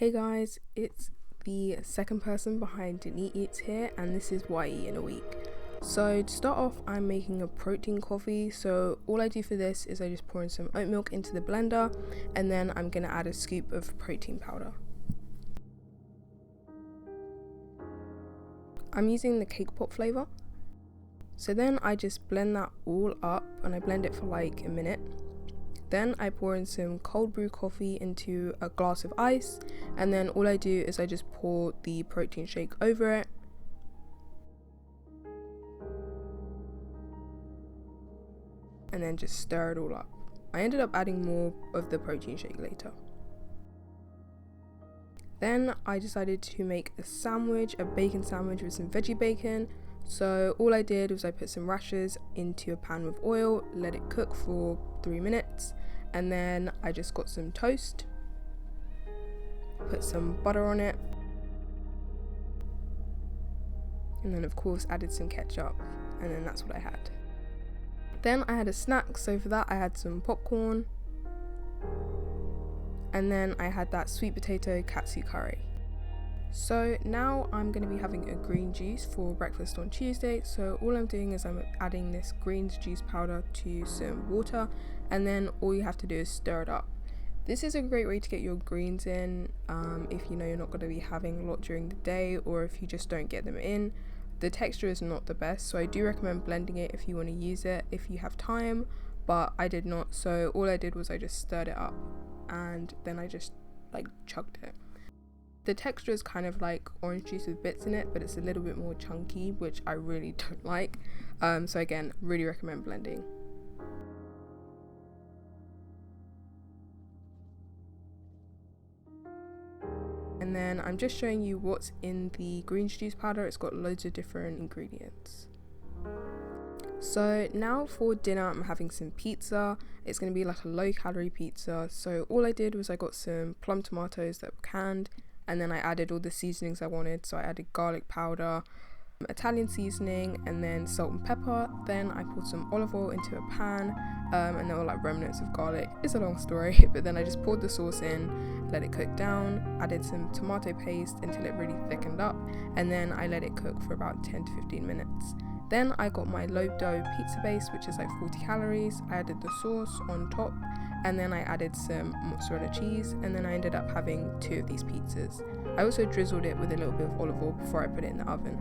Hey guys, it's the second person behind Denise Eats here, and this is what I eat in a week. So to start off, I'm making a protein coffee. So all I do for this is I just pour in some oat milk into the blender, and then I'm gonna add a scoop of protein powder. I'm using the cake pop flavor. So then I just blend that all up, and I blend it for like a minute. Then I pour in some cold brew coffee into a glass of ice, and then all I do is I just pour the protein shake over it. And then just stir it all up. I ended up adding more of the protein shake later. Then I decided to make a sandwich, a bacon sandwich with some veggie bacon. So all I did was I put some rashers into a pan with oil, let it cook for 3 minutes, and then I just got some toast, put some butter on it, and then of course added some ketchup, and then that's what I had. Then I had a snack, so for that I had some popcorn, and then I had that sweet potato katsu curry. So now I'm going to be having a green juice for breakfast on Tuesday. So all I'm doing is I'm adding this greens juice powder to some water, and then all you have to do is stir it up. This is a great way to get your greens in if you know you're not going to be having a lot during the day, or if you just don't get them in. The texture is not the best, so I do recommend blending it if you want to use it if you have time, but I did not. So all I did was I just stirred it up, and then I just chugged it. The texture is kind of like orange juice with bits in it, but it's a little bit more chunky, which I really don't like. So again, really recommend blending. And then I'm just showing you what's in the greens juice powder. It's got loads of different ingredients. So now for dinner, I'm having some pizza. It's going to be like a low calorie pizza. So all I did was I got some plum tomatoes that were canned, and then I added all the seasonings I wanted. So I added garlic powder, Italian seasoning, and then salt and pepper. Then I poured some olive oil into a pan, and there were like remnants of garlic. It's a long story, but then I just poured the sauce in, let it cook down, added some tomato paste until it really thickened up, and then I let it cook for about 10 to 15 minutes. Then I got my low dough pizza base, which is like 40 calories. I added the sauce on top, and then I added some mozzarella cheese, and then I ended up having 2 of these pizzas. I also drizzled it with a little bit of olive oil before I put it in the oven.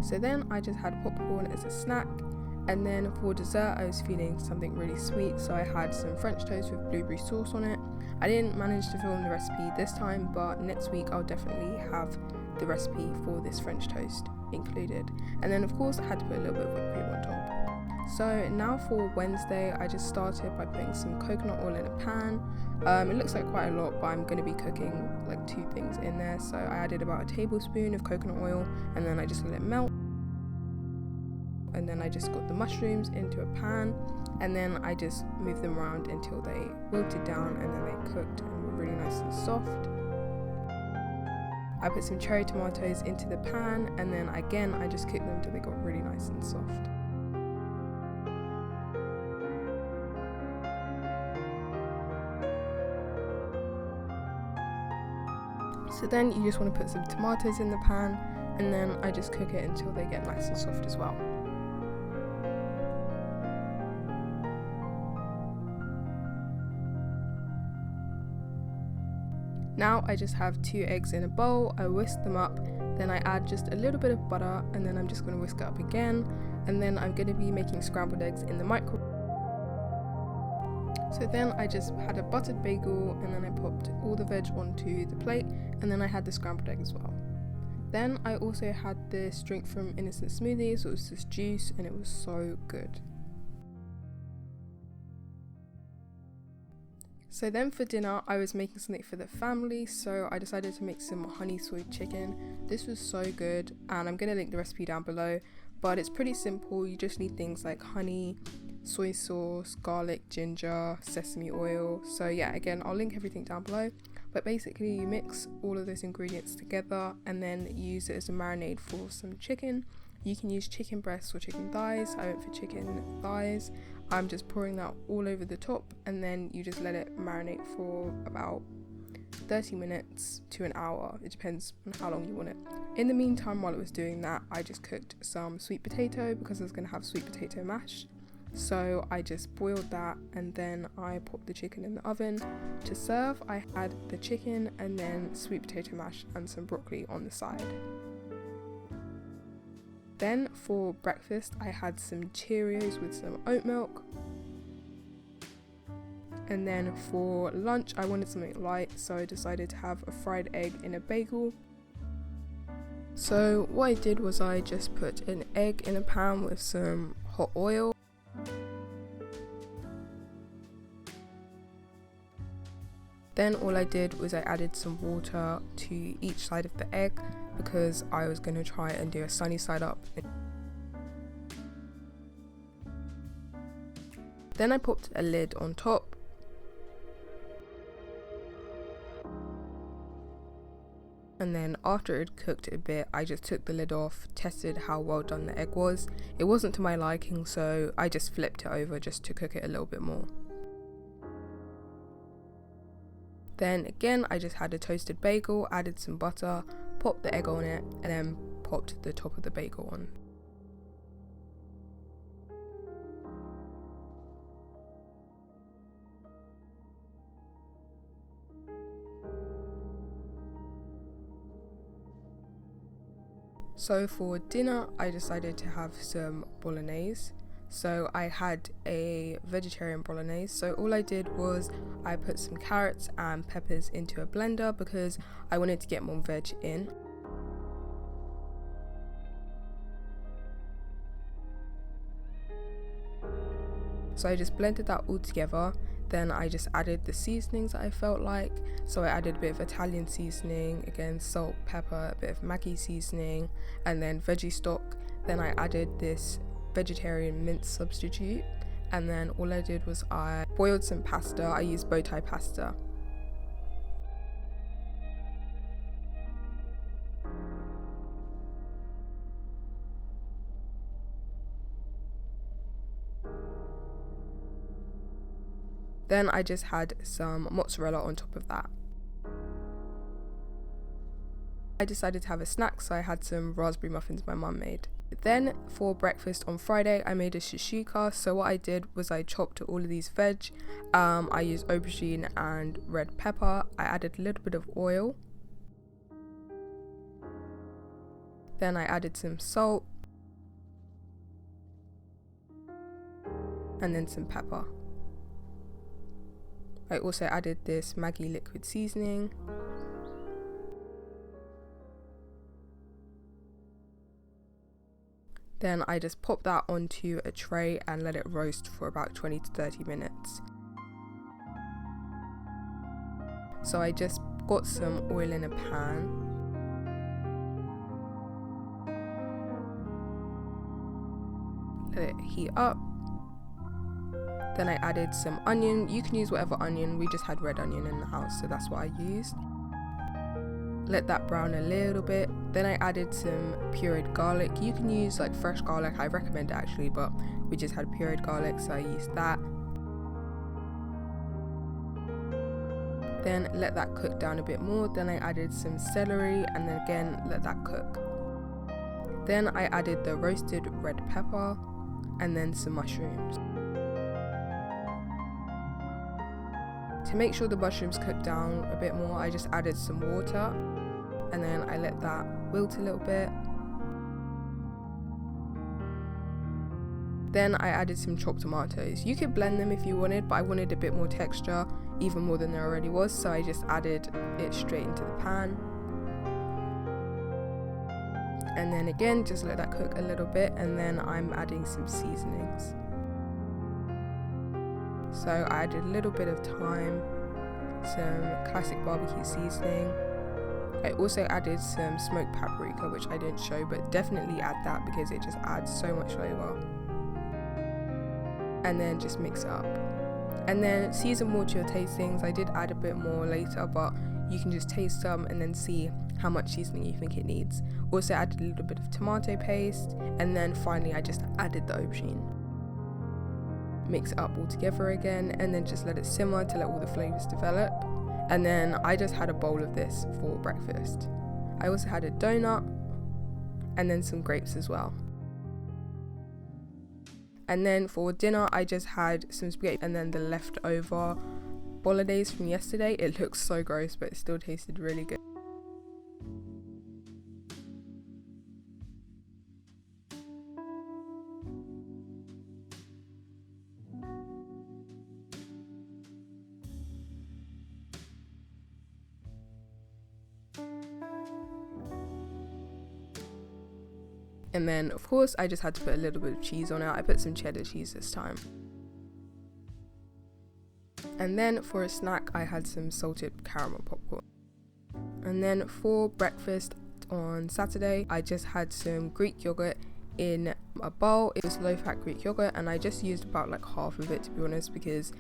So then I just had popcorn as a snack, and then for dessert I was feeling something really sweet, so I had some French toast with blueberry sauce on it. I didn't manage to film the recipe this time, but next week I'll definitely have the recipe for this French toast included. And then of course I had to put a little bit of whipped cream on top. So now for Wednesday, I just started by putting some coconut oil in a pan. It looks like quite a lot, but I'm going to be cooking like 2 things in there. So I added about a tablespoon of coconut oil, and then I just let it melt. And then I just got the mushrooms into a pan, and then I just moved them around until they wilted down, and then they cooked and were really nice and soft. I put some cherry tomatoes into the pan, and then again I just cooked them until they got really nice and soft. So then you just want to put some tomatoes in the pan, and then I just cook it until they get nice and soft as well. Now I just have 2 eggs in a bowl. I whisk them up, then I add just a little bit of butter, and then I'm just going to whisk it up again, and then I'm going to be making scrambled eggs in the microwave. So then I just had a buttered bagel, and then I popped all the veg onto the plate, and then I had the scrambled egg as well. Then I also had this drink from Innocent Smoothies. It was this juice, and it was so good. So then for dinner, I was making something for the family, so I decided to make some honey soy chicken. This was so good, and I'm going to link the recipe down below, but it's pretty simple. You just need things like honey, soy sauce, garlic, ginger, sesame oil. So yeah, again, I'll link everything down below, but basically you mix all of those ingredients together and then use it as a marinade for some chicken. You can use chicken breasts or chicken thighs. I went for chicken thighs. I'm just pouring that all over the top, and then you just let it marinate for about 30 minutes to an hour. It depends on how long you want it. In the meantime, while it was doing that, I just cooked some sweet potato because I was going to have sweet potato mash. So I just boiled that and then I popped the chicken in the oven. To serve, I had the chicken and then sweet potato mash and some broccoli on the side. Then for breakfast, I had some Cheerios with some oat milk. And then for lunch, I wanted something light, so I decided to have a fried egg in a bagel. So what I did was I just put an egg in a pan with some hot oil. Then all I did was I added some water to each side of the egg because I was going to try and do a sunny side up. Then I popped a lid on top. And then after it cooked a bit, I just took the lid off, tested how well done the egg was. It wasn't to my liking, so I just flipped it over just to cook it a little bit more. Then again, I just had a toasted bagel, added some butter, popped the egg on it, and then popped the top of the bagel on. So for dinner, I decided to have some bolognese. So I had a vegetarian bolognese. So all I did was I put some carrots and peppers into a blender because I wanted to get more veg in. So I just blended that all together. Then I just added the seasonings that I felt like. So I added a bit of Italian seasoning, again salt, pepper, a bit of Maggi seasoning, and then veggie stock. Then I added this vegetarian mince substitute, and then all I did was I boiled some pasta. I used bow tie pasta. Then I just had some mozzarella on top of that. I decided to have a snack, so I had some raspberry muffins my mum made. Then for breakfast on Friday, I made a shakshuka. So what I did was I chopped all of these veg. I used aubergine and red pepper. I added a little bit of oil. Then I added some salt. And then some pepper. I also added this Maggi liquid seasoning. Then I just popped that onto a tray and let it roast for about 20 to 30 minutes. So I just got some oil in a pan. Let it heat up. Then I added some onion. You can use whatever onion. We just had red onion in the house, so that's what I used. Let that brown a little bit. Then I added some pureed garlic. You can use like fresh garlic, I recommend it actually, but we just had pureed garlic, so I used that. Then let that cook down a bit more. Then I added some celery and then again let that cook. Then I added the roasted red pepper and then some mushrooms. To make sure the mushrooms cook down a bit more, I just added some water and then I let that wilt a little bit. Then I added some chopped tomatoes. You could blend them if you wanted, but I wanted a bit more texture, even more than there already was, so I just added it straight into the pan. And then again, just let that cook a little bit, and then I'm adding some seasonings. So I added a little bit of thyme, some classic barbecue seasoning. I also added some smoked paprika, which I didn't show, but definitely add that because it just adds so much flavour. And then just mix it up. And then season more to your tastings. I did add a bit more later, but you can just taste some and then see how much seasoning you think it needs. Also added a little bit of tomato paste, and then finally I just added the aubergine. Mix it up all together again and then just let it simmer to let all the flavours develop. And then I just had a bowl of this for breakfast. I also had a donut and then some grapes as well. And then for dinner I just had some spaghetti and then the leftover bolognese from yesterday. It looks so gross, but it still tasted really good. And then of course I just had to put a little bit of cheese on it. I put some cheddar cheese this time. And then for a snack I had some salted caramel popcorn. And then for breakfast on Saturday I just had some Greek yogurt in a bowl. It was low fat Greek yogurt and I just used about like half of it, to be honest, because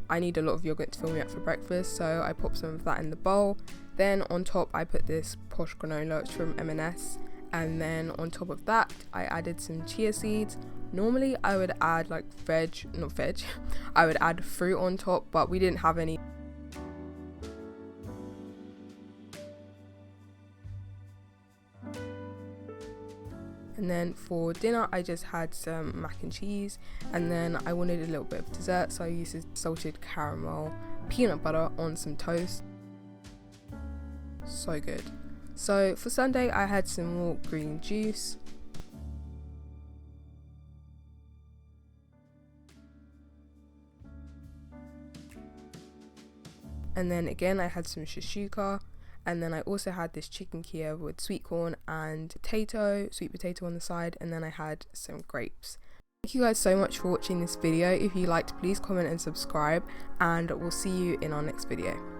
I need a lot of yogurt to fill me up for breakfast, so I popped some of that in the bowl. Then on top I put this posh granola, it's from M&S. And then on top of that I added some chia seeds. Normally I would add like I would add fruit on top, but we didn't have any. And then for dinner I just had some mac and cheese, and then I wanted a little bit of dessert, so I used salted caramel peanut butter on some toast. So good. So for Sunday I had some more green juice. And then again I had some shashuka, and then I also had this chicken Kiev with sweet corn and sweet potato on the side, and then I had some grapes. Thank you guys so much for watching this video. If you liked, please comment and subscribe, and we'll see you in our next video.